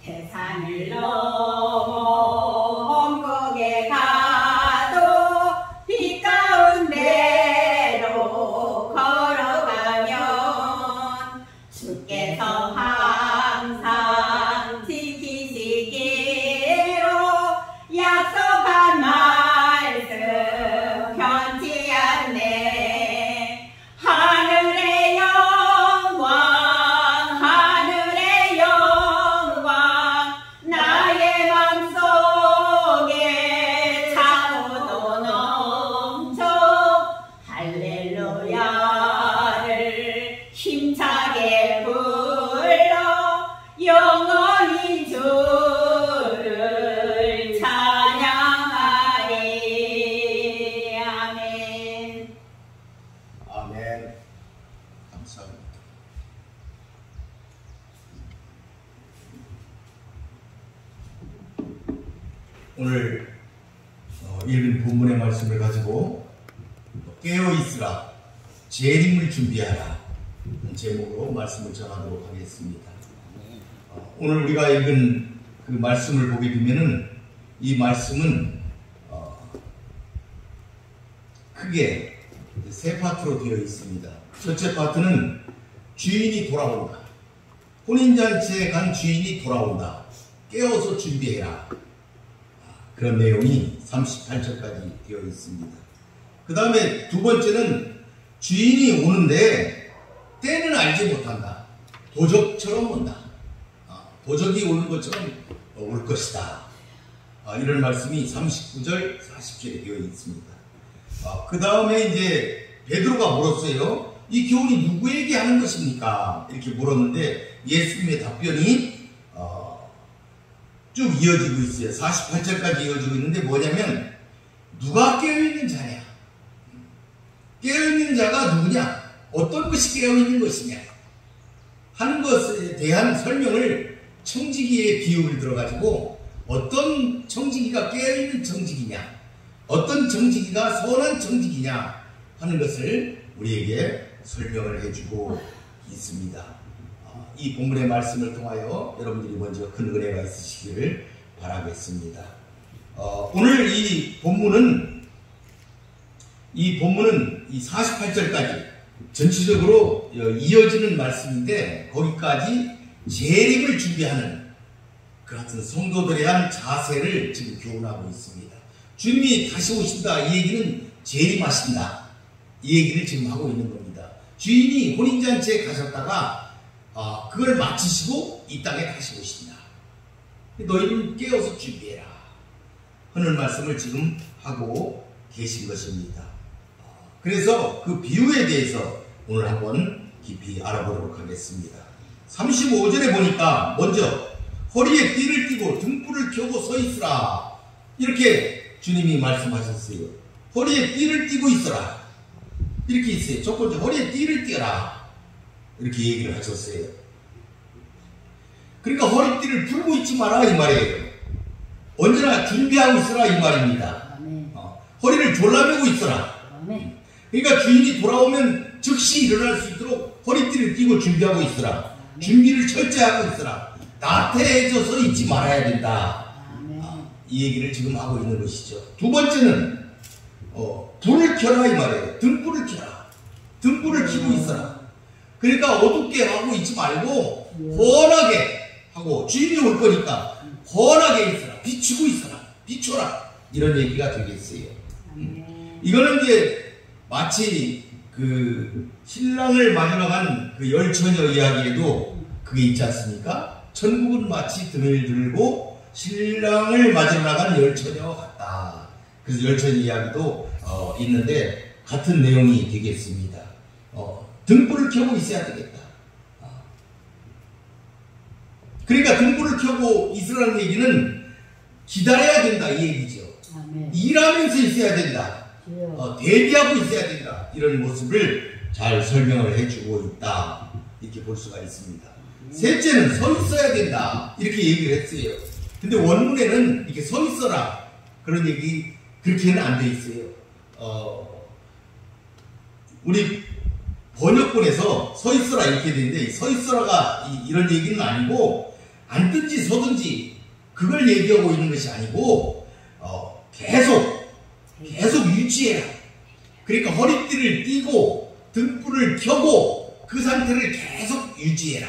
태산을 넘어 험곡에 가도 빛 가운데로 걸어가면 주께서 항상 지키시기로 약속한 말씀 변치 않네. 하늘의 영광 하늘의 영광 나의 맘속에 차고도 넘쳐 할렐루야를 힘차게 불러 영원히 주를 찬양하리. 아멘. 아멘. 감사합니다. 오늘 읽은 본문의 말씀을 가지고 깨어있으라, 재림을 준비하라 제목으로 말씀을 전하도록 하겠습니다. 오늘 우리가 읽은 그 말씀을 보게 되면은 이 말씀은 크게 세 파트로 되어 있습니다. 첫째 파트는 주인이 돌아온다. 혼인잔치에 간 주인이 돌아온다. 깨어서 준비해라. 그런 내용이 38절까지 되어 있습니다. 그 다음에 두 번째는 주인이 오는데 때는 알지 못한다. 도적처럼 온다. 도적이 오는 것처럼 올 것이다. 이런 말씀이 39절, 40절에 되어 있습니다. 그 다음에 이제 베드로가 물었어요. 이 교훈이 누구에게 하는 것입니까? 이렇게 물었는데 예수님의 답변이 쭉 이어지고 있어요. 48절까지 이어지고 있는데 뭐냐면 누가 깨어있는 자냐? 깨어있는 자가 누구냐? 어떤 것이 깨어있는 것이냐? 하는 것에 대한 설명을 청지기의 비유를 들어가지고 어떤 청지기가 깨어있는 청지기냐? 어떤 청지기가 선한 청지기냐? 하는 것을 우리에게 설명을 해주고 있습니다. 이 본문의 말씀을 통하여 여러분들이 먼저 큰 은혜가 있으시기를 바라겠습니다. 오늘 이 본문은 이 48절까지 전체적으로 이어지는 말씀인데 거기까지 재림을 준비하는 그 같은 성도들에 대한 자세를 지금 교훈하고 있습니다. 주님이 다시 오신다, 이 얘기는 재림하신다, 이 얘기를 지금 하고 있는 겁니다. 주인이 혼인잔치에 가셨다가 그걸 마치시고 이 땅에 다시 오신다. 너희는 깨어서 준비해라 하는 말씀을 지금 하고 계신 것입니다. 그래서 그 비유에 대해서 오늘 한번 깊이 알아보도록 하겠습니다. 35절에 보니까 먼저 허리에 띠를 띠고 등불을 켜고 서 있으라, 이렇게 주님이 말씀하셨어요. 허리에 띠를 띠고 있어라, 이렇게 있어요. 첫 번째, 허리에 띠를 띠어라, 이렇게 얘기를 하셨어요. 그러니까 허리띠를 풀고 있지 마라, 이 말이에요. 언제나 준비하고 있으라, 이 말입니다. 허리를 졸라매고 있어라. 그러니까 주인이 돌아오면 즉시 일어날 수 있도록 허리띠를 띠고 준비하고 있으라. 준비를 철저히 하고 있으라. 나태해져서 있지 말아야 된다. 이 얘기를 지금 하고 있는 것이죠. 두 번째는 불을 켜라, 이 말이에요. 등불을 켜라. 등불을 켜고 있어라. 그러니까 어둡게 하고 있지 말고 환하게 하고, 주인이 올 거니까 환하게 있어라. 비추고 있어라. 비춰라. 이런 얘기가 되겠어요. 이거는 이제 마치 그 신랑을 맞으러 간 그 열처녀 이야기에도 그게 있지 않습니까? 천국은 마치 등을 들고 신랑을 맞으러 나간 열처녀와 같다. 그래서 열처녀 이야기도 있는데 같은 내용이 되겠습니다. 등불을 켜고 있어야 되겠다. 그러니까 등불을 켜고 있으라는 얘기는 기다려야 된다, 이 얘기죠. 일하면서 있어야 된다. 대비하고 있어야 된다. 이런 모습을 잘 설명을 해주고 있다, 이렇게 볼 수가 있습니다. 셋째는 서 있어야 된다, 이렇게 얘기를 했어요. 근데 원문에는 이렇게 서 있어라, 그런 얘기 그렇게는 안 돼 있어요. 우리 번역본에서 서 있어라 이렇게 되는데, 서 있어라가 이런 얘기는 아니고 앉든지 서든지 그걸 얘기하고 있는 것이 아니고 계속 유지해라. 그러니까 허리띠를 띠고 등불을 켜고 그 상태를 계속 유지해라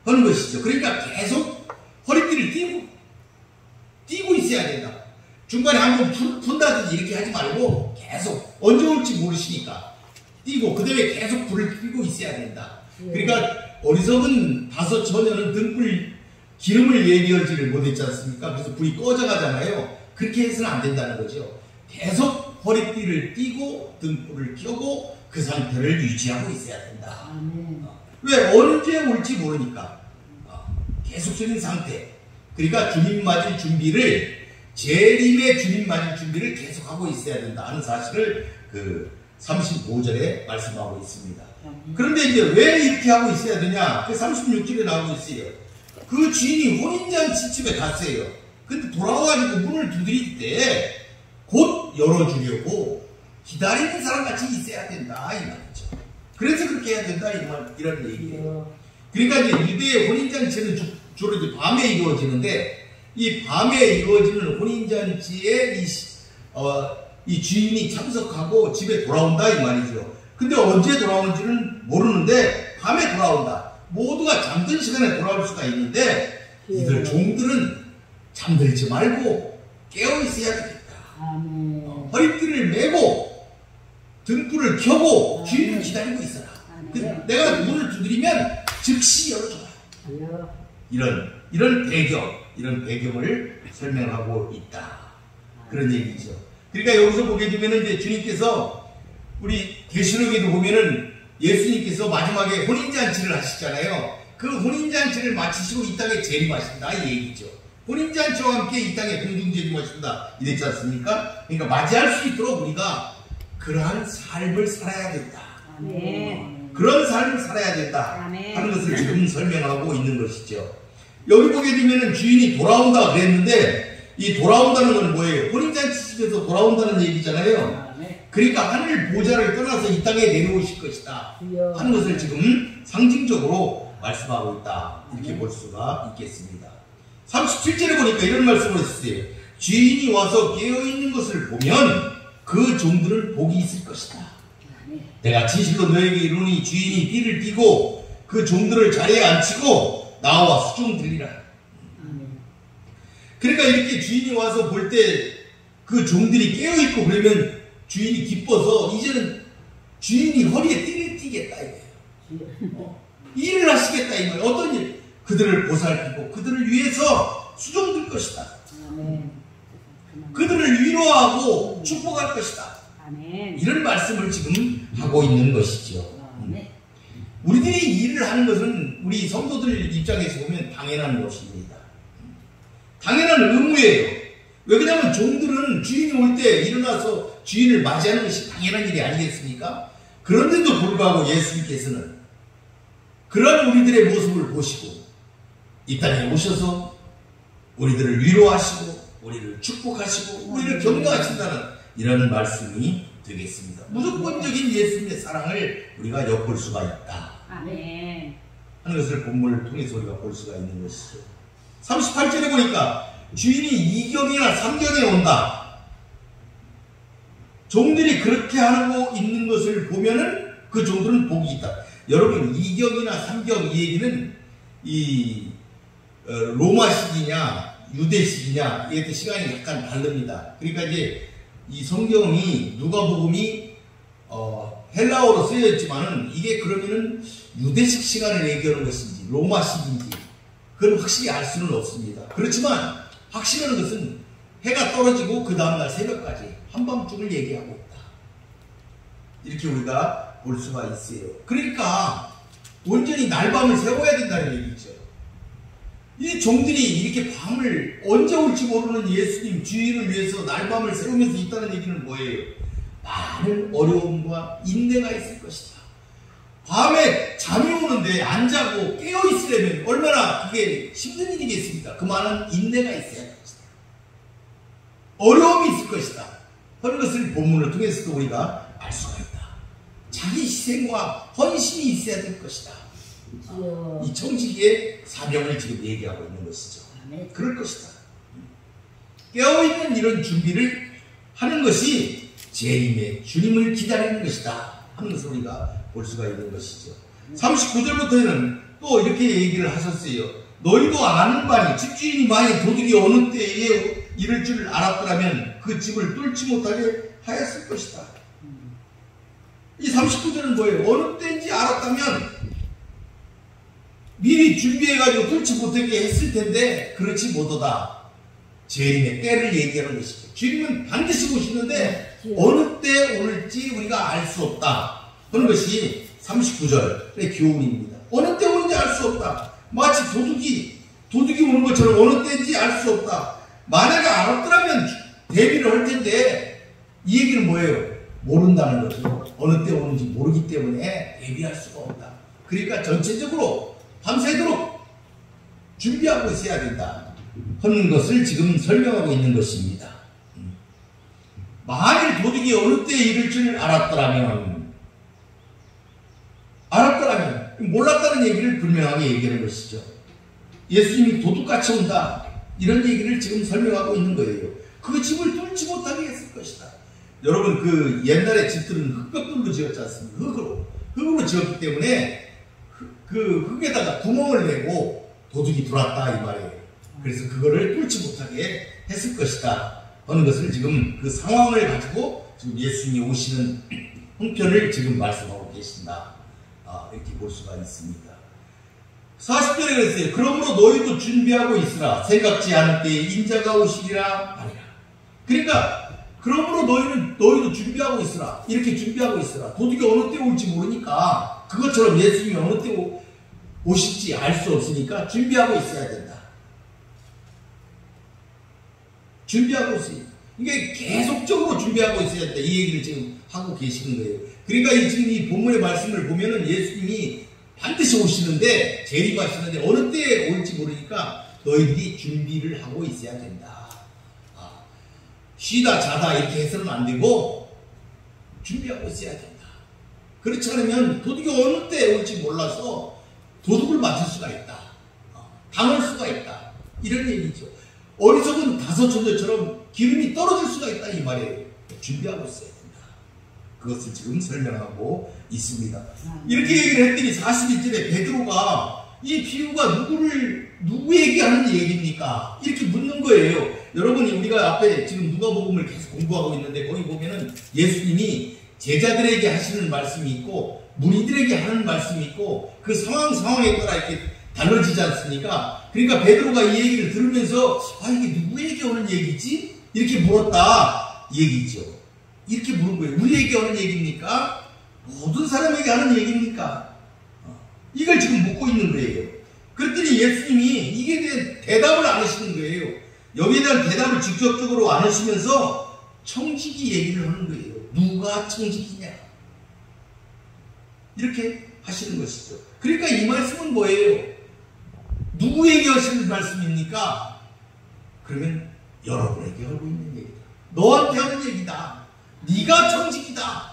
하는 것이죠. 그러니까 계속 허리띠를 띠고 있어야 된다. 중간에 한번 푼다든지 이렇게 하지 말고 계속 언제 올지 모르시니까 띠고 그 다음에 계속 불을 켜고 있어야 된다. 그러니까 어리석은 다섯 처녀는 등불 기름을 예비하지를 못했지 않습니까? 그래서 불이 꺼져가잖아요. 그렇게 해서는 안 된다는 거죠. 계속 허리띠를 띠고 등불을 켜고 그 상태를 유지하고 있어야 된다. 왜? 언제 올지 모르니까 계속적인 상태. 그러니까 주님 맞을 준비를 재림의 주님 맞을 준비를 계속하고 있어야 된다 하는 사실을 그 35절에 말씀하고 있습니다. 그런데 이제 왜 이렇게 하고 있어야 되냐? 그 36절에 나오고 있어요. 그 주인이 혼인잔치 집에 갔어요. 근데 돌아와가지고 문을 두드릴 때 곧 열어주려고 기다리는 사람같이 있어야 된다 이 말이죠. 그래서 그렇게 해야 된다 이런 얘기예요. 그러니까 이제 유대의 혼인잔치는 주로 이제 밤에 이루어지는데 이 밤에 이루어지는 혼인잔치에 이 주인이 참석하고 집에 돌아온다 이 말이죠. 근데 언제 돌아오는지는 모르는데 밤에 돌아온다. 모두가 잠든 시간에 돌아올 수가 있는데 이들 종들은 잠들지 말고 깨어 있어야 되겠다. 허리띠를 메고 등불을 켜고 주인을 기다리고 있어라. 내가 문을 두드리면 즉시 열어줘라. 이런 배경을 설명하고 있다. 그런 얘기죠. 그러니까 여기서 보게 되면 이제 주님께서 우리 계시록에도 보면은 예수님께서 마지막에 혼인잔치를 하시잖아요. 그 혼인잔치를 마치시고 이 땅에 재림하신다 이 얘기죠. 혼인잔치와 함께 이 땅에 공중재림하신다 이랬지 않습니까? 그러니까 맞이할 수 있도록 우리가 그러한 삶을 살아야 된다. 그런 삶을 살아야 된다 하는 것을 지금 설명하고 있는 것이죠. 여기 보게 되면 주인이 돌아온다 그랬는데 이 돌아온다는 건 뭐예요? 혼인잔치 집에서 돌아온다는 얘기잖아요. 그러니까 하늘 보좌를 떠나서 이 땅에 내려오실 것이다 하는 것을 지금 상징적으로 말씀하고 있다 이렇게 볼 수가 있겠습니다. 37절에 보니까 이런 말씀을 했어요. 주인이 와서 깨어있는 것을 보면 그 종들은 복이 있을 것이다. 내가 진실로 너에게 이르노니 주인이 띠를 띠고 그 종들을 자리에 앉히고 나와 수종 들리라. 그러니까 이렇게 주인이 와서 볼 때 그 종들이 깨어있고 그러면 주인이 기뻐서 이제는 주인이 허리에 띠를 띠겠다 이거예요. 일을 하시겠다 이 말이에요. 어떤 일? 그들을 보살피고 그들을 위해서 수종들 것이다. 그들을 위로하고 축복할 것이다. 이런 말씀을 지금 하고 있는 것이죠. 우리들이 일을 하는 것은 우리 성도들 입장에서 보면 당연한 것입니다. 당연한 의무예요. 왜 그러냐면 종들은 주인이 올 때 일어나서 주인을 맞이하는 것이 당연한 일이 아니겠습니까? 그런데도 불구하고 예수님께서는 그런 우리들의 모습을 보시고 이 땅에 오셔서 우리들을 위로하시고 우리를 축복하시고 우리를 격려하신다는 이런 말씀이 되겠습니다. 무조건적인 예수님의 사랑을 우리가 엿볼 수가 있다 하는 것을 본문을 통해서 우리가 볼 수가 있는 것이죠. 38절에 보니까 주인이 2경이나 3경에 온다. 종들이 그렇게 하고 있는 것을 보면은 그 종들은 복이 있다. 여러분 2경이나 3경 이 얘기는 이 로마식이냐 유대식이냐 이게 시간이 약간 다릅니다. 그러니까 이제 이 성경이 누가복음이 헬라어로 쓰여 있지만은 이게 그러면은 유대식 시간을 얘기하는 것인지 로마식인지 그건 확실히 알 수는 없습니다. 그렇지만 확실한 것은 해가 떨어지고 그 다음날 새벽까지 한밤중을 얘기하고 있다. 이렇게 우리가 볼 수가 있어요. 그러니까 온전히 날밤을 세워야 된다는 얘기죠. 이 종들이 이렇게 밤을 언제 올지 모르는 예수님 주인을 위해서 날밤을 세우면서 있다는 얘기는 뭐예요? 많은 어려움과 인내가 있을 것이다. 밤에 잠이 오는데 안 자고 깨어 있으려면 얼마나 그게 힘든 일이겠습니까? 그 많은 인내가 있어야 할 것이다. 어려움이 있을 것이다. 하는 것을 본문을 통해서도 우리가 알 수가 있다. 자기 희생과 헌신이 있어야 될 것이다. 이 청지기의 사명을 지금 얘기하고 있는 것이죠. 그럴 것이다. 깨어있는 이런 준비를 하는 것이 재림의 주님을 기다리는 것이다 하는 것을 우리가 볼 수가 있는 것이죠. 39절부터는 또 이렇게 얘기를 하셨어요. 너희도 아는 바니 집주인이 만일 도둑이 어느 때에 이럴 줄 알았더라면 그 집을 뚫지 못하게 하였을 것이다. 이 39절은 뭐예요? 어느 때인지 알았다면 미리 준비해가지고 뚫지 못하게 했을 텐데 그렇지 못하다. 재림의 때를 얘기하는 것이죠. 주님은 반드시 오시는데 어느 때 올지 우리가 알 수 없다 하는 것이 39절의 교훈입니다. 어느 때 오는지 알 수 없다. 마치 도둑이 오는 것처럼 어느 때인지 알 수 없다. 만약에 알았더라면 대비를 할 텐데 이 얘기는 뭐예요? 모른다는 거죠. 어느 때 오는지 모르기 때문에 대비할 수가 없다. 그러니까 전체적으로 밤새도록 준비하고 있어야 된다 하는 것을 지금 설명하고 있는 것입니다. 만일 도둑이 어느 때에 이를 줄 알았더라면 몰랐다는 얘기를 분명하게 얘기하는 것이죠. 예수님이 도둑같이 온다 이런 얘기를 지금 설명하고 있는 거예요. 그 집을 뚫지 못하게 했을 것이다. 여러분 그 옛날에 집들은 흙벽돌로 지었지 않습니까? 흙으로 지었기 때문에 그 흙에다가 구멍을 내고 도둑이 들어왔다 이 말이에요. 그래서 그거를 뚫지 못하게 했을 것이다 하는 것을 지금 그 상황을 가지고 지금 예수님이 오시는 형편을 지금 말씀하고 계신다. 이렇게 볼 수가 있습니다. 40절에 그랬어요. 그러므로 너희도 준비하고 있으라. 생각지 않을 때에 인자가 오시리라 아니라. 그러니까 그러므로 너희도 준비하고 있으라. 이렇게 준비하고 있으라. 도둑이 어느 때 올지 모르니까 그것처럼 예수님이 어느 때 오실지 알 수 없으니까 준비하고 있어야 된다. 준비하고 있어요. 이게 계속적으로 준비하고 있어야 된다. 이 얘기를 지금 하고 계시는 거예요. 그러니까 지금 이 본문의 말씀을 보면은 예수님이 반드시 오시는데 재림하시는데 어느 때에 올지 모르니까 너희들이 준비를 하고 있어야 된다. 쉬다 자다 이렇게 해서는 안 되고 준비하고 있어야 된다. 그렇지 않으면 도둑이 어느 때 올지 몰라서 도둑을 맞을 수가 있다. 당할 수가 있다. 이런 얘기죠. 어리석은 다섯천녀처럼 기름이 떨어질 수가 있다 이 말이에요. 준비하고 있어야 된다. 그것을 지금 설명하고 있습니다. 이렇게 얘기를 했더니 41절에 베드로가 이 비유가 누구에게 하는 얘기입니까? 이렇게 묻는 거예요. 여러분이 우리가 앞에 지금 누가복음을 계속 공부하고 있는데 거기 보면은 예수님이 제자들에게 하시는 말씀이 있고 무리들에게 하는 말씀이 있고 그 상황에 따라 이렇게 달라지지 않습니까? 그러니까 베드로가 이 얘기를 들으면서 이게 누구에게 오는 얘기지? 이렇게 물었다 이 얘기죠. 이렇게 물은 거예요. 우리에게 오는 얘기입니까? 모든 사람에게 하는 얘기입니까? 이걸 지금 묻고 있는 거예요. 그랬더니 예수님이 이게 대한 대답을 안 하시는 거예요. 여기에 대한 대답을 직접적으로 안 하시면서 청지기 얘기를 하는 거예요. 누가 청지기냐? 이렇게 하시는 것이죠. 그러니까 이 말씀은 뭐예요? 누구에게 하시는 말씀입니까? 그러면 여러분에게 하고 있는 얘기다. 너한테 하는 얘기다. 네가 청지기다.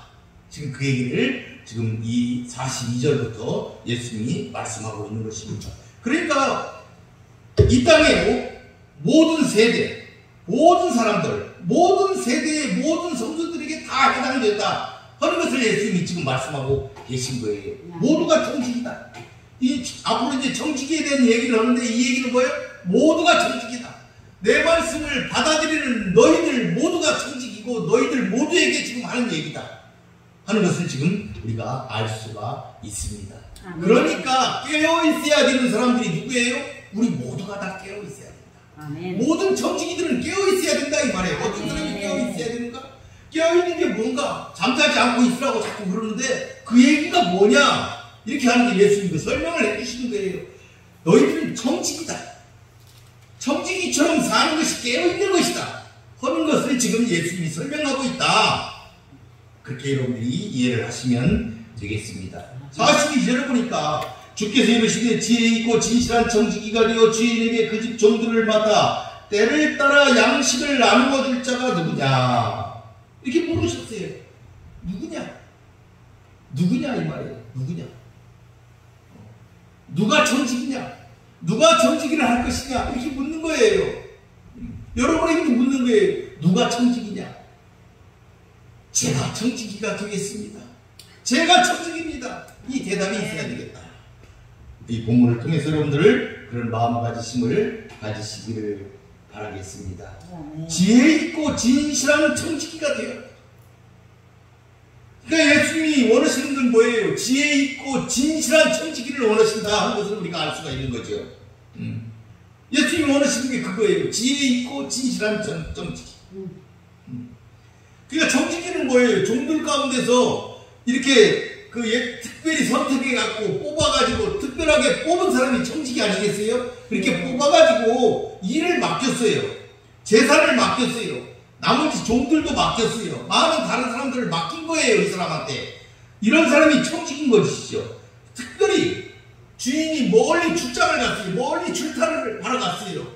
지금 그 얘기를 지금 이 42절부터 예수님이 말씀하고 있는 것입니다. 그러니까 이 땅에 모든 세대, 모든 사람들, 모든 세대의 모든 성도들에게 다 해당된다 하는 것을 예수님이 지금 말씀하고 계신 거예요. 모두가 청지기다. 앞으로 이제 청지기에 대한 얘기를 하는데 이 얘기는 뭐예요? 모두가 청지기다. 내 말씀을 받아들이는 너희들 모두가 청지기고 너희들 모두에게 지금 하는 얘기다 하는 것을 지금 우리가 알 수가 있습니다. 그러니까 깨어있어야 되는 사람들이 누구예요? 우리 모두가 다 깨어있어야 된다. 아멘. 모든 청지기들은 깨어있어야 된다 이 말이에요. 어떤 사람이 깨어있어야 되는가? 깨어있는 게 뭔가? 잠자지 않고 있으라고 자꾸 그러는데 그 얘기가 뭐냐? 이렇게 하는 게 예수님이 설명을 해주시는 거예요. 너희들은 청지기다. 청지기처럼 사는 것이 깨어있는 것이다 하는 것을 지금 예수님이 설명하고 있다. 그렇게 여러분들이 이해를 하시면 되겠습니다. 42절을 보니까 주께서 이르시되 지혜 있고 진실한 청지기가 되어 주인에게 그 집 종들을 맡아 때를 따라 양식을 나누어 줄 자가 누구냐 이렇게 물으셨어요. 누구냐 이 말이에요. 누구냐? 누가 청지기냐? 누가 청지기를 할 것이냐? 이렇게 묻는 거예요. 여러분에게도 묻는 거예요. 누가 청지기냐? 제가 청지기가 되겠습니다. 제가 청지기입니다. 이 대답이 있어야 되겠다. 이 본문을 통해서 여러분들을 그런 마음가짐을 가지시기를 바라겠습니다. 지혜 있고 진실한 청지기가 되어야 합니다. 그러니까 예수님이 원하시는 건 뭐예요? 지혜 있고 진실한 청지기를 원하신다 하는 것을 우리가 알 수가 있는 거죠. 예수님이 원하시는 게 그거예요. 지혜 있고 진실한 청지기. 그러니까 청지기는 뭐예요? 종들 가운데서 이렇게 특별히 선택해갖고 뽑아가지고 특별하게 뽑은 사람이 청지기 아니겠어요? 그렇게 뽑아가지고 일을 맡겼어요. 재산을 맡겼어요. 나머지 종들도 맡겼어요. 많은 다른 사람들을 맡긴 거예요. 이 사람한테. 이런 사람이 청지기인 것이죠. 특별히 주인이 멀리 출장을 갔어요. 멀리 출타를 하러 갔어요.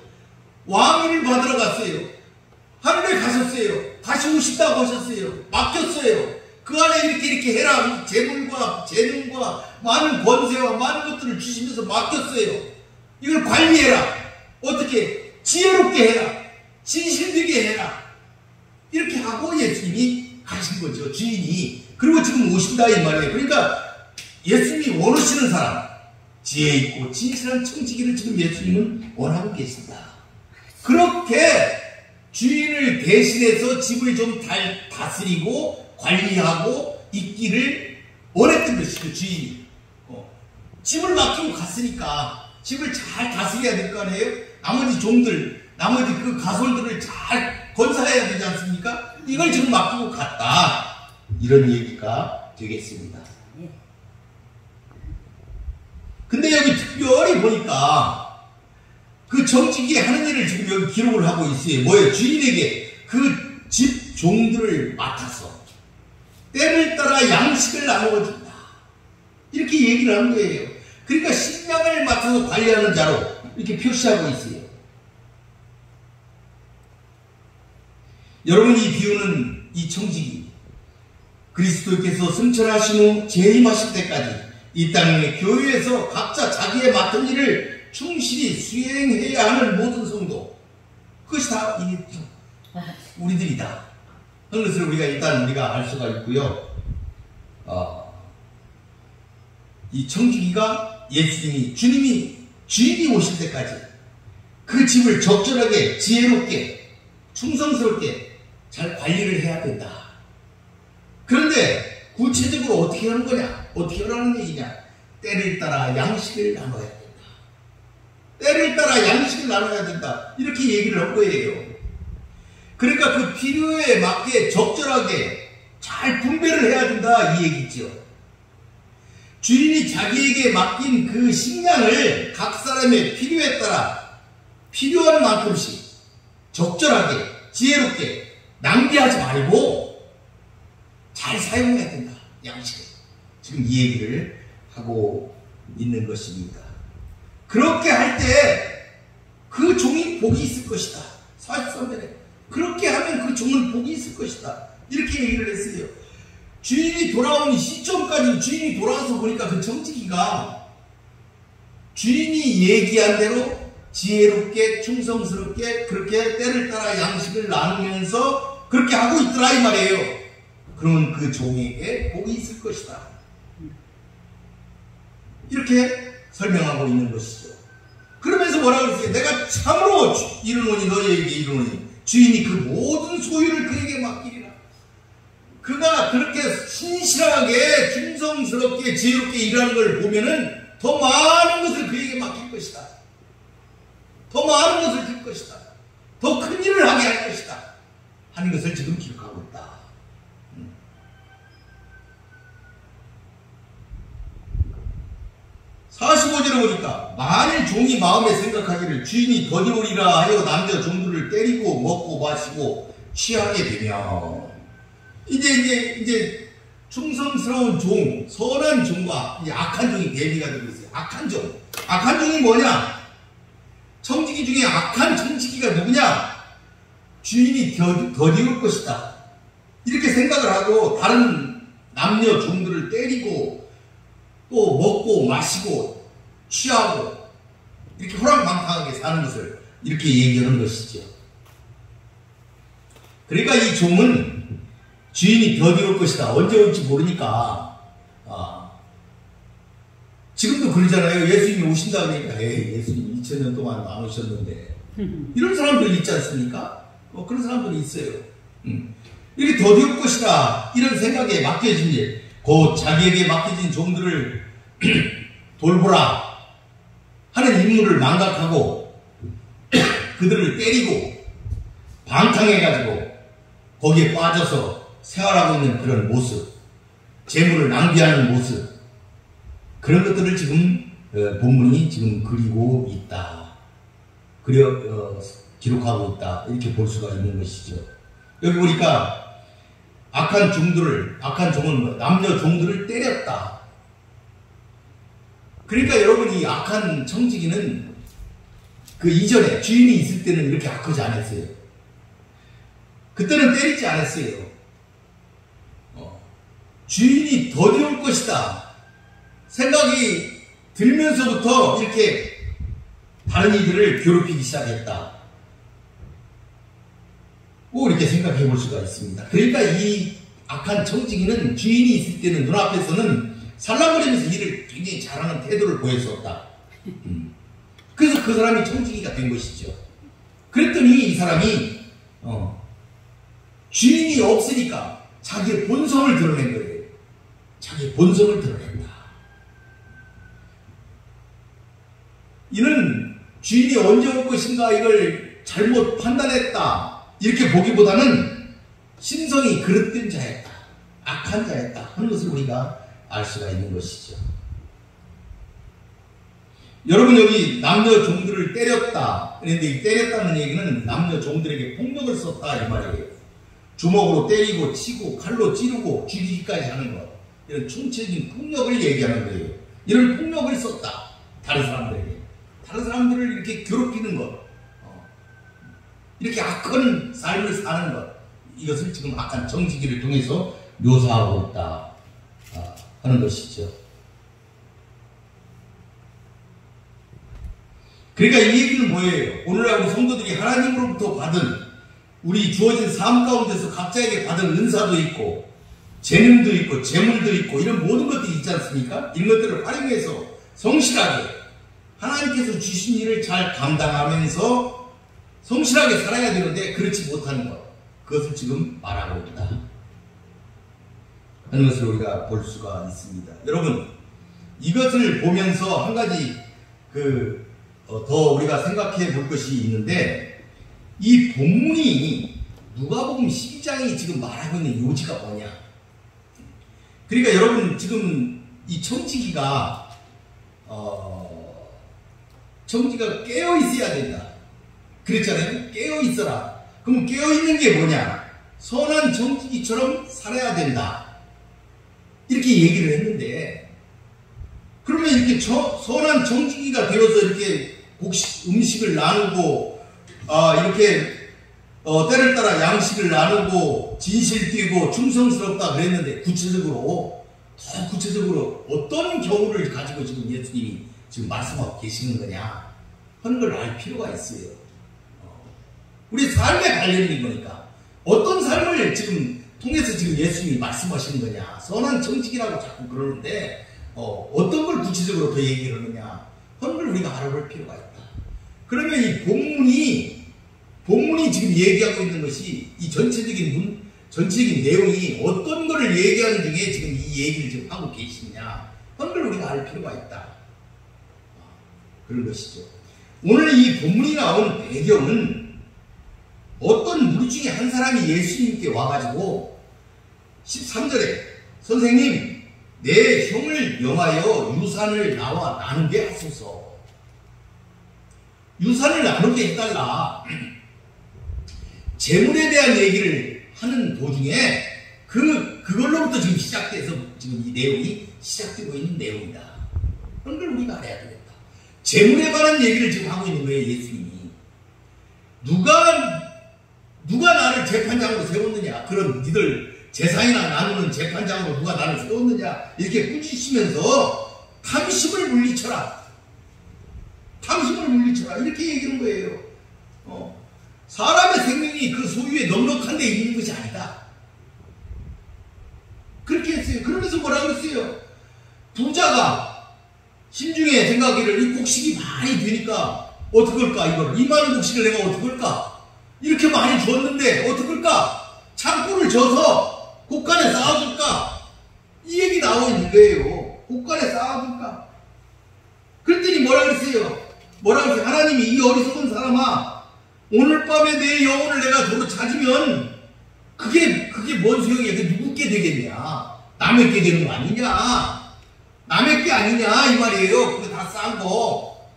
왕위를 받으러 갔어요. 하늘에 가셨어요. 다시 오신다고 하셨어요. 맡겼어요. 그 안에 이렇게 해라. 재물과 재능과 많은 권세와 많은 것들을 주시면서 맡겼어요. 이걸 관리해라. 어떻게? 지혜롭게 해라. 진실되게 해라. 이렇게 하고 예수님이 가신 거죠. 주인이. 그리고 지금 오신다 이 말이에요. 그러니까 예수님이 원하시는 사람, 지혜 있고 진실한 청지기를 지금 예수님은 원하고 계신다. 그렇게 주인을 대신해서 집을 좀 다스리고 관리하고 있기를 원했던 것이죠. 주인이. 집을 맡기고 갔으니까 집을 잘 다스려야 될 거 아니에요? 나머지 종들, 나머지 그 가솔들을 잘 건사해야 되지 않습니까? 이걸 지금 맡기고 갔다. 이런 얘기가 되겠습니다. 근데 여기 특별히 보니까 그 청지기 하는 일을 지금 여기 기록을 하고 있어요. 뭐예요? 주인에게 그 집 종들을 맡아서 때를 따라 양식을 나누어준다. 이렇게 얘기를 하는 거예요. 그러니까 식량을 맡아서 관리하는 자로 이렇게 표시하고 있어요. 여러분, 이 비유는 이 청지기, 그리스도께서 승천하신 후 재림하실 때까지 이 땅의 교회에서 각자 자기의 맡은 일을 충실히 수행해야 하는 모든 성도, 그것이 다 우리들이다 하는 것을 우리가 알 수가 있고요. 이 청지기가 주인이 오실 때까지 그 집을 적절하게, 지혜롭게, 충성스럽게 잘 관리를 해야 된다. 그런데 구체적으로 어떻게 하는 거냐? 어떻게 하라는 얘기냐? 때를 따라 양식을 나눠야 된다. 때를 따라 양식을 나눠야 된다. 이렇게 얘기를 한 거예요. 그러니까 그 필요에 맞게 적절하게 잘 분배를 해야 된다. 이 얘기죠. 주인이 자기에게 맡긴 그 식량을 각 사람의 필요에 따라 필요한 만큼씩 적절하게, 지혜롭게 낭비하지 말고 잘 사용해야 된다. 양식을. 지금 이 얘기를 하고 있는 것입니다. 그렇게 할 때 그 종이 복이 있을 것이다. 43절에 그렇게 하면 그 종은 복이 있을 것이다. 이렇게 얘기를 했어요. 주인이 돌아오는 시점까지 주인이 돌아와서 보니까 그 청지기가 주인이 얘기한 대로 지혜롭게 충성스럽게 그렇게 때를 따라 양식을 나누면서 그렇게 하고 있더라 이 말이에요. 그러면 그 종에게 복이 있을 것이다. 이렇게 설명하고 있는 것이죠. 그러면서 뭐라고 그랬어요? 내가 참으로 이르노니 너희에게 이르노니 주인이 그 모든 소유를 그에게 맡기리라. 그가 그렇게 신실하게 충성스럽게 지혜롭게 일하는 걸 보면은 더 많은 것을 그에게 맡길 것이다. 더 많은 것을 줄 것이다. 더 큰 일을 하게 할 것이다. 하는 것을 지금 기록하고 있다. 45절에 보니까 만일 종이 마음에 생각하기를 주인이 더디오리라 하여 남자 종들을 때리고 먹고 마시고 취하게 되면 이제 충성스러운 종, 선한 종과 이제 악한 종이 대비가 되고 있어요. 악한 종이 뭐냐? 청지기 중에 악한 청지기가 누구냐? 주인이 더디올 것이다. 이렇게 생각을 하고 다른 남녀 종들을 때리고 또 먹고 마시고 취하고 이렇게 호랑방탕하게 사는 것을 이렇게 얘기하는 것이죠. 그러니까 이 종은 주인이 더디 올 것이다. 언제 올지 모르니까 지금도 그러잖아요. 예수님이 오신다 그러니까 에이 예수님 2000년 동안 안 오셨는데 이런 사람들 있지 않습니까? 그런 사람들이 있어요. 이렇게 더디 올 것이다 이런 생각에 맡겨진 일, 곧 자기에게 맡겨진 종들을 돌보라 하는 임무를 망각하고 그들을 때리고 방탕해가지고 거기에 빠져서 생활하고 있는 그런 모습, 재물을 낭비하는 모습, 그런 것들을 지금 본문이 지금 그리고 있다, 기록하고 있다, 이렇게 볼 수가 있는 것이죠. 여기 보니까 악한 종은 남녀 종들을 때렸다. 그러니까 여러분, 이 악한 청지기는 그 이전에 주인이 있을 때는 이렇게 악하지 않았어요. 그때는 때리지 않았어요. 주인이 더디 올 것이다 생각이 들면서부터 이렇게 다른 이들을 괴롭히기 시작했다, 이렇게 생각해 볼 수가 있습니다. 그러니까 이 악한 청지기는 주인이 있을 때는 눈앞에서는 살랑거리면서 일을 굉장히 잘하는 태도를 보였었다. 그래서 그 사람이 청지기가 된 것이죠. 그랬더니 이 사람이 주인이 없으니까 자기의 본성을 드러낸 거예요. 자기의 본성을 드러낸다. 이는 주인이 언제 올 것인가 이걸 잘못 판단했다 이렇게 보기보다는 심성이 그릇된 자였다, 악한 자였다 하는 것을 우리가 알 수가 있는 것이죠. 여러분, 여기 남녀 종들을 때렸다. 그런데 이 때렸다는 얘기는 남녀 종들에게 폭력을 썼다 이 말이에요. 주먹으로 때리고 치고 칼로 찌르고 죽이기까지 하는 것, 이런 총체적인 폭력을 얘기하는 거예요. 이런 폭력을 썼다. 다른 사람들을 이렇게 괴롭히는 것, 이렇게 악한 삶을 사는 것, 이것을 지금 악한 청지기를 통해서 묘사하고 있다 하는 것이죠. 그러니까 이 얘기는 뭐예요? 오늘날 우리 성도들이 하나님으로부터 받은, 우리 주어진 삶 가운데서 각자에게 받은 은사도 있고 재능도 있고 재물도 있고 이런 모든 것들이 있지 않습니까? 이런 것들을 활용해서 성실하게 하나님께서 주신 일을 잘 감당하면서 성실하게 살아야 되는데 그렇지 못하는 것, 그것을 지금 말하고 있다 하는 것을 우리가 볼 수가 있습니다. 여러분, 이것을 보면서 한 가지 더 우리가 생각해 볼 것이 있는데, 이 본문이 누가복음 12장이 지금 말하고 있는 요지가 뭐냐. 그러니까 여러분, 지금 이 청지기가 깨어 있어야 된다 그랬잖아요. 깨어 있어라. 그럼 깨어 있는 게 뭐냐? 선한 청지기처럼 살아야 된다 이렇게 얘기를 했는데, 그러면 이렇게 선한 청지기가 되어서 이렇게 음식을 나누고 이렇게 때를 따라 양식을 나누고 진실 띄고 충성스럽다 그랬는데, 구체적으로 더 구체적으로 어떤 경우를 가지고 지금 예수님이 지금 말씀하고 계시는 거냐 하는 걸 알 필요가 있어요. 우리 삶에 관련된 거니까 어떤 삶을 지금 통해서 지금 예수님이 말씀하시는 거냐. 선한 청지기라고 자꾸 그러는데 어떤 걸 구체적으로 더 얘기를 하느냐 하는 걸 우리가 알아볼 필요가 있다. 그러면 이 본문이 지금 얘기하고 있는 것이 이 전체적인 내용이 어떤 거를 얘기하는 중에 지금 이 얘기를 지금 하고 계시느냐 하는 걸 우리가 알 필요가 있다. 그런 것이죠. 오늘 이 본문이 나온 배경은 어떤 무리 중에 한 사람이 예수님께 와가지고 13절에 선생님, 내 형을 명하여 유산을 나와 나누게 하소서. 유산을 나누게 해달라. 재물에 대한 얘기를 하는 도중에 그걸로부터 지금 시작돼서 지금 이 내용이 시작되고 있는 내용이다. 그런 걸 우리가 알아야 되겠다. 재물에 관한 얘기를 지금 하고 있는 거예요, 예수님이. 누가 나를 재판장으로 세웠느냐, 그런 니들 재산이나 나누는 재판장으로 누가 나를 세웠느냐, 이렇게 꾸짖으면서 탐심을 물리쳐라. 것인가? 이렇게 얘기하는 거예요. 사람의 생명이 그 소유에 넉넉한 데 있는 것이 아니다. 그렇게 했어요. 그러면서 뭐라 그랬어요? 부자가 심중에 생각하기를 이 곡식이 많이 되니까 어떡할까? 이걸 2만원 곡식을 내가 어떡할까? 이렇게 많이 줬는데 어떡할까? 창고를 져서 곳간에 쌓아둘까? 이 얘기 나오고 있는 거예요. 곳간에 쌓아둘까? 그랬더니 뭐라 그랬어요? 뭐라 그랬어요? 하나님이 이 어리석은 사람아, 오늘 밤에 내 영혼을 내가 도로 찾으면 그게 뭔 소용이야? 그게 누구께 되겠냐? 남의 게 되는 거 아니냐? 남의 게 아니냐? 이 말이에요. 그거 다 싼 거.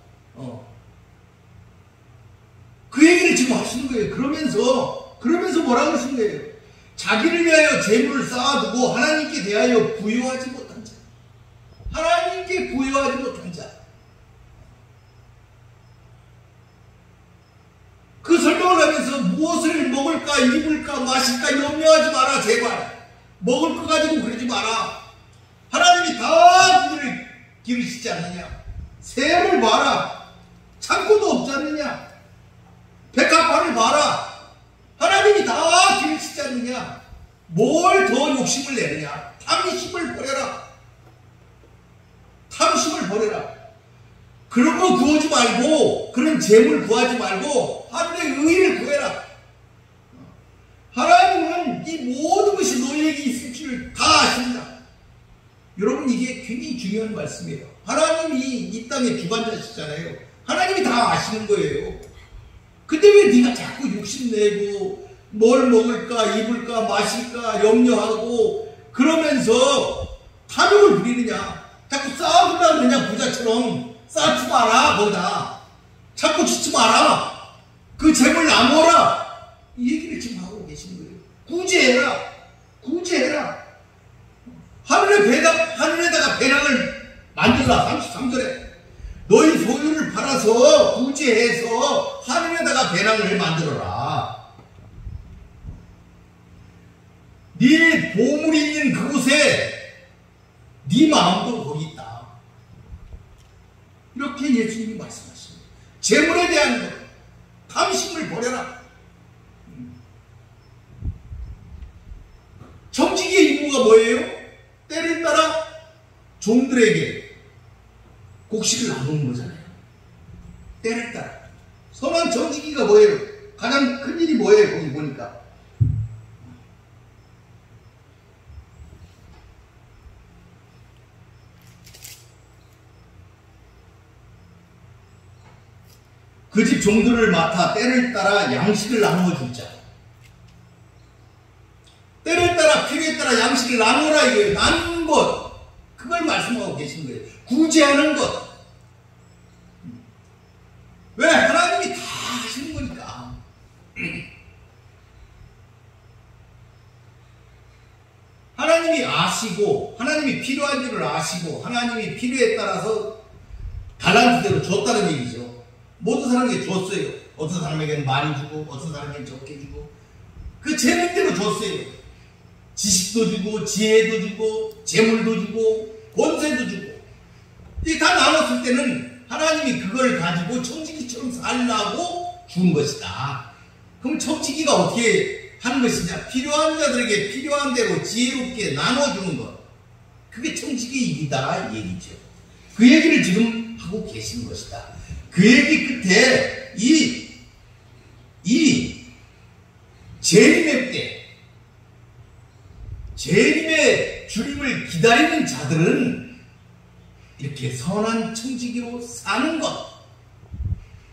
그 얘기를 지금 하시는 거예요. 그러면서 뭐라 그러시는 거예요? 자기를 위하여 재물을 쌓아두고 하나님께 대하여 부여하지 못한 자. 하나님께 부여하지 못한 자. 그 설명을 하면서 무엇을 먹을까, 입을까, 마실까 염려하지 마라, 제발. 먹을 거 가지고 그러지 마라. 하나님이 다 그들을 기르시지 않느냐. 샘을 봐라. 창고도 없지 않느냐. 백합화를 봐라. 하나님이 다 기르시지 않느냐. 뭘 더 욕심을 내느냐. 탐심을 버려라. 탐심을 버려라. 그런 거 구하지 말고, 그런 재물 구하지 말고 하늘의 의를 구해라. 하나님은 이 모든 것이 너희에게 있을 줄 다 아십니다. 여러분, 이게 굉장히 중요한 말씀이에요. 하나님이 이 땅의 주관자시잖아요. 하나님이 다 아시는 거예요. 근데 왜 네가 자꾸 욕심내고 뭘 먹을까, 입을까, 마실까 염려하고 그러면서 탐욕을 부리느냐. 자꾸 쌓아두려고 그냥 부자처럼 쌓지 마라. 거기다 자꾸 짓지 마라. 그 재물 나누어라. 이 얘기를 지금 하고 계시는 거예요. 구제해라. 하늘에다가 배낭을 만들라. 33절에 너희 소유를 팔아서 구제해서 하늘에다가 배낭을 만들어라. 네 보물이 있는 그곳에 네 마음도 거기 있다. 이렇게 예수님이 말씀하십니다. 재물에 대한 것, 탐심을 버려라. 정직의 임무가 뭐예요? 때를 따라 종들에게 곡식을 나누는 거잖아요. 때를 따라. 선한 정직이가 뭐예요? 가장 큰 일이 뭐예요? 거기 보니까. 그 집 종들을 맡아 때를 따라 양식을 나누어 줄 자. 때를 따라 필요에 따라 양식을 나누라 이거예요. 나누는 것. 그걸 말씀하고 계신 거예요. 구제하는 것. 왜? 하나님이 다 하시는 거니까. 하나님이 아시고, 하나님이 필요한 줄을 아시고, 하나님이 필요에 따라서 달란트대로 줬다는 얘기죠. 모든 사람에게 줬어요. 어떤 사람에게는 많이 주고, 어떤 사람에게는 적게 주고, 그 재능대로 줬어요. 지식도 주고, 지혜도 주고, 재물도 주고, 권세도 주고. 이게 다 나눴을 때는 하나님이 그걸 가지고 청지기처럼 살라고 준 것이다. 그럼 청지기가 어떻게 하는 것이냐? 필요한 자들에게 필요한 대로 지혜롭게 나눠주는 것. 그게 청지기의 일이다 이 얘기죠. 그 얘기를 지금 하고 계시는 것이다. 그 얘기 끝에 이 재림의 때, 재림의 주님을 기다리는 자들은 이렇게 선한 청지기로 사는 것,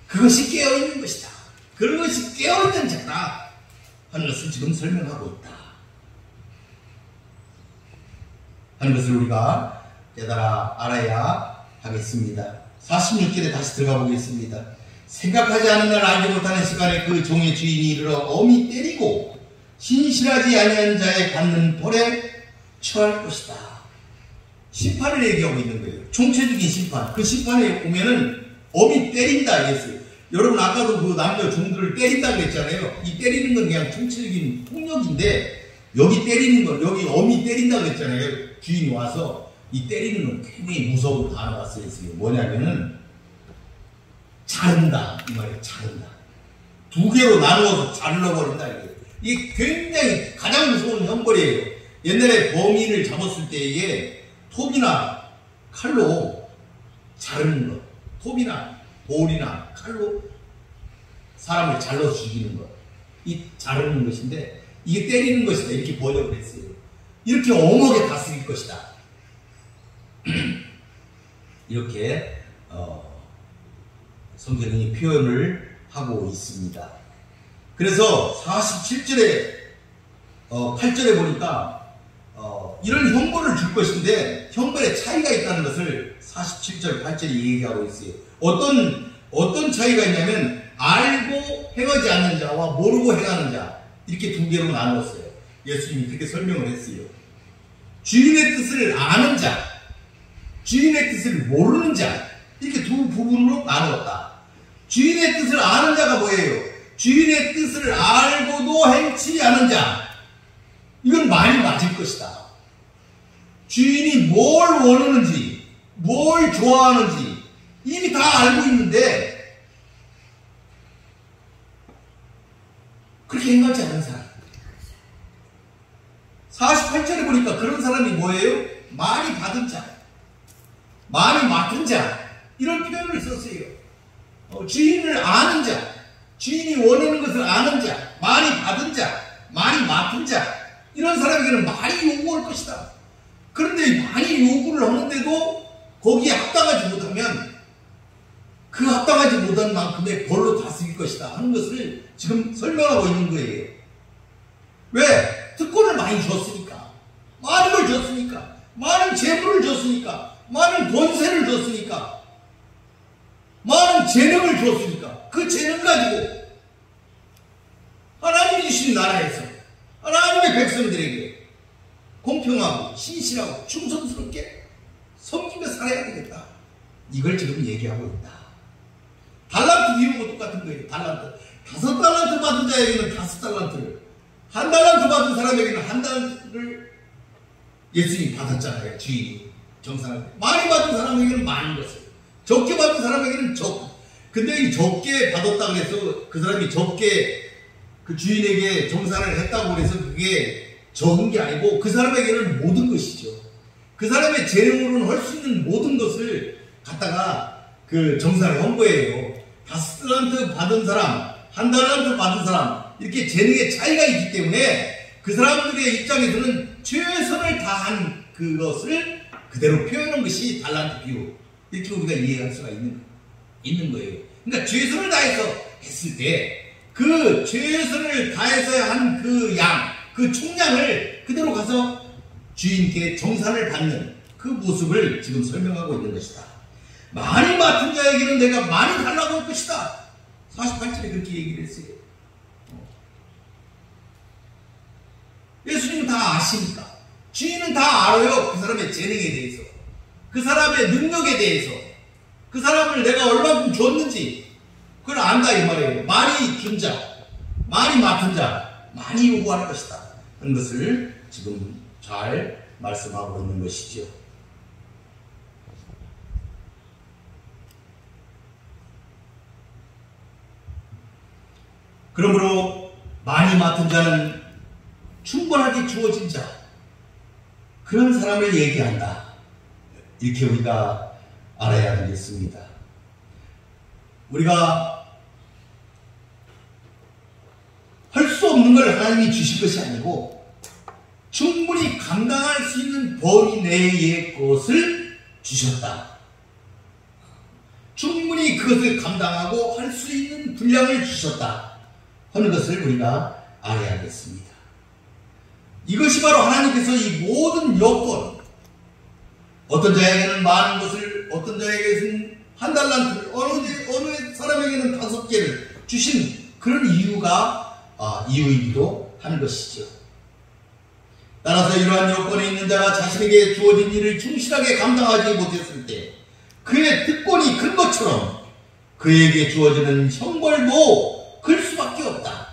그것이 깨어있는 것이다. 그것이 깨어있는 자다 하는 것을 지금 설명하고 있다 하는 것을 우리가 깨달아 알아야 하겠습니다. 46절에 다시 들어가 보겠습니다. 생각하지 않은 날 알지 못하는 시간에 그 종의 주인이 이르러 엄히 때리고 신실하지 아니한 자의 받는 벌에 처할 것이다. 심판을 얘기하고 있는 거예요. 총체적인 심판. 그 심판에 보면은 엄히 때린다 이랬어요. 여러분 아까도 그 남자 종들을 때린다 그랬잖아요. 이 때리는 건 그냥 총체적인 폭력인데 여기 때리는 건, 여기 엄히 때린다 그랬잖아요. 주인이 와서 이 때리는 건 굉장히 무서운 단어가 쓰였어요. 뭐냐면은 자른다 이 말이에요. 자른다. 두 개로 나누어서 잘라버린다. 이게 굉장히 가장 무서운 형벌이에요. 옛날에 범인을 잡았을 때에 톱이나 칼로 자르는 것, 톱이나 볼이나 칼로 사람을 잘라서 죽이는 것, 이 자르는 것인데 이게 때리는 것이다 이렇게 번역을 했어요. 이렇게 엄하게 다스릴 것이다. 이렇게 성경이 표현을 하고 있습니다. 그래서 47절에 8절에 보니까 이런 형벌을 줄 것인데 형벌의 차이가 있다는 것을 47절 8절이 얘기하고 있어요. 어떤 차이가 있냐면 알고 행하지 않는 자와 모르고 행하는 자 이렇게 두 개로 나누었어요. 예수님이 그렇게 설명을 했어요. 주인의 뜻을 아는 자, 주인의 뜻을 모르는 자 이렇게 두 부분으로 나누었다. 주인의 뜻을 아는 자가 뭐예요? 주인의 뜻을 알고도 행치 않은 자. 이건 많이 맞을 것이다. 주인이 뭘 원하는지, 뭘 좋아하는지 이미 다 알고 있는데 그렇게 행하지 않는 사람. 48절에 보니까 그런 사람이 뭐예요? 많이 받은 자, 많이 맡은 자 이런 표현을 썼어요. 주인을 아는 자, 주인이 원하는 것을 아는 자, 많이 받은 자, 많이 맡은 자 이런 사람에게는 많이 요구할 것이다. 그런데 많이 요구를 하는데도 거기에 합당하지 못하면 그 합당하지 못한 만큼의 벌로 다스릴 것이다 하는 것을 지금 설명하고 있는 거예요. 왜? 특권을 많이 줬으니까, 많은 걸 줬으니까, 많은 재물을 줬으니까, 많은 권세를 줬으니까, 많은 재능을 줬으니까 그 재능 가지고 하나님이 주신 나라에서 하나님의 백성들에게 공평하고 신실하고 충성스럽게 섬기며 살아야 되겠다. 이걸 지금 얘기하고 있다. 달란트 비유가 똑같은 거예요. 달란트. 5달란트 받은 자에게는 5달란트를, 1달란트 받은 사람에게는 1달란트를 예수님이 받았잖아요. 주인이 정상을. 많이 받은 사람에게는 많은 것을, 적게 받은 사람에게는 적. 근데 이 적게 받았다고 해서 그 사람이 적게 그 주인에게 정산을 했다고 해서 그게 적은 게 아니고 그 사람에게는 모든 것이죠. 그 사람의 재능으로는 할 수 있는 모든 것을 갖다가 그 정산을 한 거예요. 5달란트 받은 사람, 1달란트 받은 사람 이렇게 재능의 차이가 있기 때문에 그 사람들의 입장에서는 최선을 다한 그것을 그대로 표현한 것이 달란트 비유. 이렇게 우리가 이해할 수가 있는 거예요. 그러니까 최선을 다해서 했을 때 그 최선을 다해서 한 그 양, 그 총량을 그대로 가서 주인께 정산을 받는 그 모습을 지금 설명하고 있는 것이다. 많이 맡은 자에게는 내가 많이 달라고 할 것이다. 48절에 그렇게 얘기를 했어요. 예수님은 다 아시니까. 주인은 다 알아요. 그 사람의 재능에 대해서, 그 사람의 능력에 대해서, 그 사람을 내가 얼마큼 줬는지 그걸 안다 이 말이에요. 많이 준 자, 많이 맡은 자, 많이 요구할 것이다 하는 것을 지금 잘 말씀하고 있는 것이죠. 그러므로 많이 맡은 자는 충분하게 주어진 자, 그런 사람을 얘기한다. 이렇게 우리가 알아야 되겠습니다. 우리가 할 수 없는 걸 하나님이 주실 것이 아니고 충분히 감당할 수 있는 범위 내의 것을 주셨다. 충분히 그것을 감당하고 할 수 있는 분량을 주셨다 하는 것을 우리가 알아야겠습니다. 이것이 바로 하나님께서 이 모든 여건, 어떤 자에게는 많은 것을, 어떤 자에게는 1달란트를, 어느 사람에게는 5개를 주신 그런 이유이기도 하는 것이죠. 따라서 이러한 여건에 있는 자가 자신에게 주어진 일을 충실하게 감당하지 못했을 때 그의 특권이 큰 것처럼 그에게 주어지는 형벌도 클 수밖에 없다.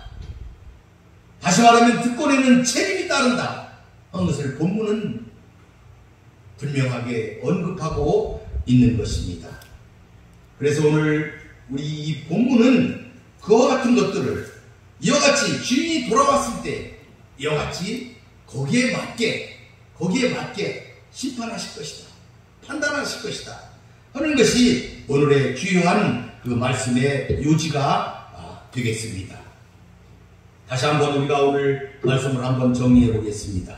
다시 말하면 특권에는 책임이 따른다 하는 것을 본문은 분명하게 언급하고 있는 것입니다. 그래서 오늘 우리 이 본문은 그와 같은 것들을 이와 같이 주인이 돌아왔을 때 이와 같이 거기에 맞게 심판하실 것이다, 판단하실 것이다 하는 것이 오늘의 주요한 그 말씀의 요지가 되겠습니다. 다시 한번 우리가 오늘 말씀을 한번 정리해 보겠습니다.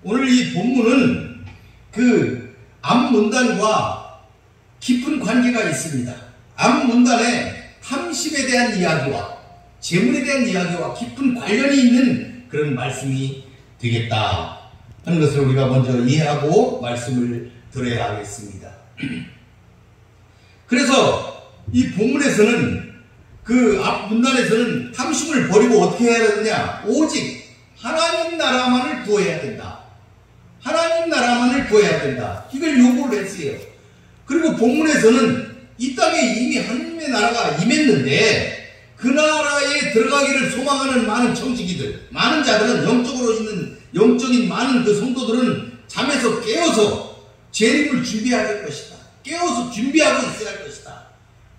오늘 이 본문은 그 앞문단과 깊은 관계가 있습니다. 앞문단에 탐심에 대한 이야기와 재물에 대한 이야기와 깊은 관련이 있는 그런 말씀이 되겠다 하는 것을 우리가 먼저 이해하고 말씀을 들어야 하겠습니다. 그래서 이 본문에서는 그 앞 문단에서는 탐심을 버리고 어떻게 해야 되느냐? 오직 하나님 나라만을 구해야 된다. 하나님 나라만을 구해야 된다. 이걸 요구를 했어요. 그리고 본문에서는 이 땅에 이미 하나님의 나라가 임했는데 그 나라에 들어가기를 소망하는 많은 청지기들, 많은 자들은 영적으로 있는 영적인 많은 그 성도들은 잠에서 깨어서 재림을 준비해야 할 것이다. 깨어서 준비하고 있어야 할 것이다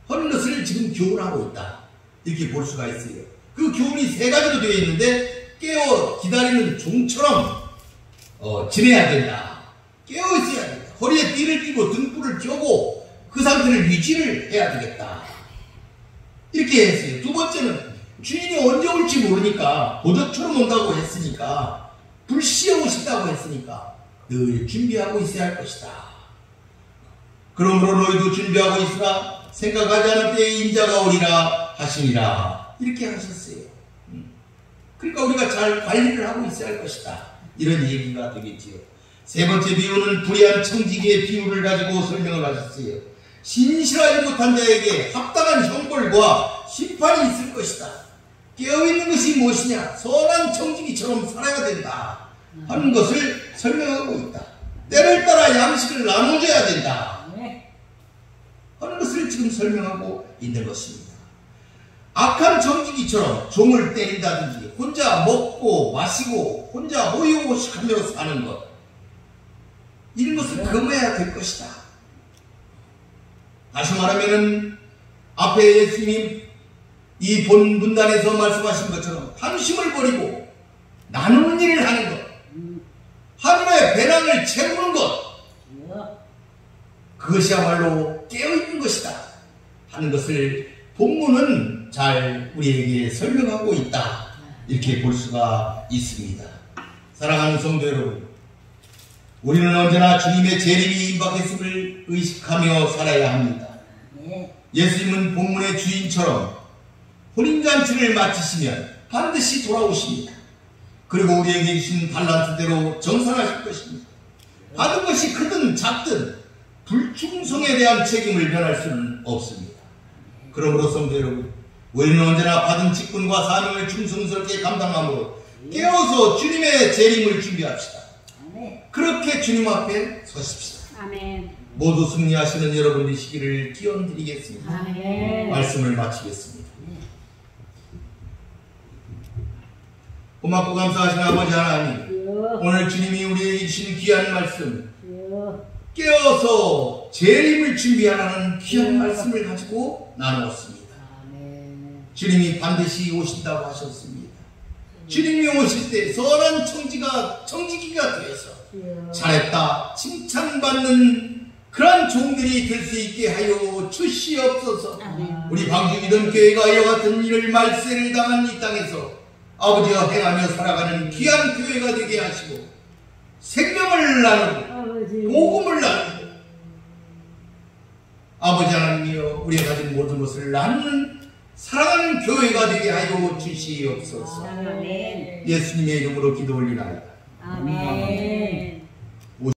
하는 것을 지금 교훈하고 있다. 이렇게 볼 수가 있어요. 그 교훈이 세 가지로 되어 있는데 깨어 기다리는 종처럼 지내야 된다. 깨어 있어야 된다. 허리에 띠를 띠고 등불을 켜고 그 상태를 유지를 해야 되겠다. 이렇게 했어요. 두 번째는 주인이 언제 올지 모르니까 도적처럼 온다고 했으니까 불시에 오신다고 했으니까 늘 준비하고 있어야 할 것이다. 그러므로 너희도 준비하고 있으라. 생각하지 않을 때에 인자가 오리라 하시니라. 이렇게 하셨어요. 그러니까 우리가 잘 관리를 하고 있어야 할 것이다. 이런 얘기가 되겠지요. 세 번째 비유는 불의한 청지기의 비유를 가지고 설명을 하셨어요. 신실하지 못한 자에게 합당한 형벌과 심판이 있을 것이다. 깨어있는 것이 무엇이냐? 선한 청지기처럼 살아야 된다 하는 것을 설명하고 있다. 때를 따라 양식을 나눠줘야 된다 하는 것을 지금 설명하고 있는 것입니다. 악한 청지기처럼 종을 때린다든지 혼자 먹고 마시고 혼자 호의호식하며 사는 것, 이런 것을 금해야 될 것이다. 다시 말하면은 앞에 예수님 이 본 문단에서 말씀하신 것처럼 탐심을 버리고 나누는 일을 하는 것, 하늘의 배낭을 채우는 것, 그것이야말로 깨어있는 것이다 하는 것을 본문은 잘 우리에게 설명하고 있다, 이렇게 볼 수가 있습니다. 사랑하는 성도 여러분, 우리는 언제나 주님의 재림이 임박했음을 의식하며 살아야 합니다. 예수님은 본문의 주인처럼 혼인잔치를 마치시면 반드시 돌아오십니다. 그리고 우리에게 주신 달란트대로 정산하실 것입니다. 받은 것이 크든 작든 불충성에 대한 책임을 면할 수는 없습니다. 그러므로 성도 여러분, 우리는 언제나 받은 직분과 사명을 충성스럽게 감당함으로 깨어서 주님의 재림을 준비합시다. 그렇게 주님 앞에 서십시다. 아멘. 모두 승리하시는 여러분 되시기를 기원드리겠습니다. 아멘. 말씀을 마치겠습니다. 고맙고 감사하신 아버지 하나님, 오늘 주님이 우리에게 주신 귀한 말씀, 깨어서 재림을 준비하라는 귀한 말씀을 가지고 나누었습니다. 주님이 반드시 오신다고 하셨습니다. 주님이 오실 때 선한 청지기가 되어서 잘했다 칭찬받는 그러한 종들이 될 수 있게 하여 주시옵소서. 우리 방주 믿음 교회가 이와 같은 일을 말세를 당한 이 땅에서 아버지와 행하며 살아가는 귀한 교회가 되게 하시고 생명을 나누고 복음을 나누고 아버지 하나님이여 우리가 가진 모든 것을 나누는 사랑하는 교회가 되게 하여 주시옵소서. 아멘. 예수님의 이름으로 기도 올리나이다. 아멘.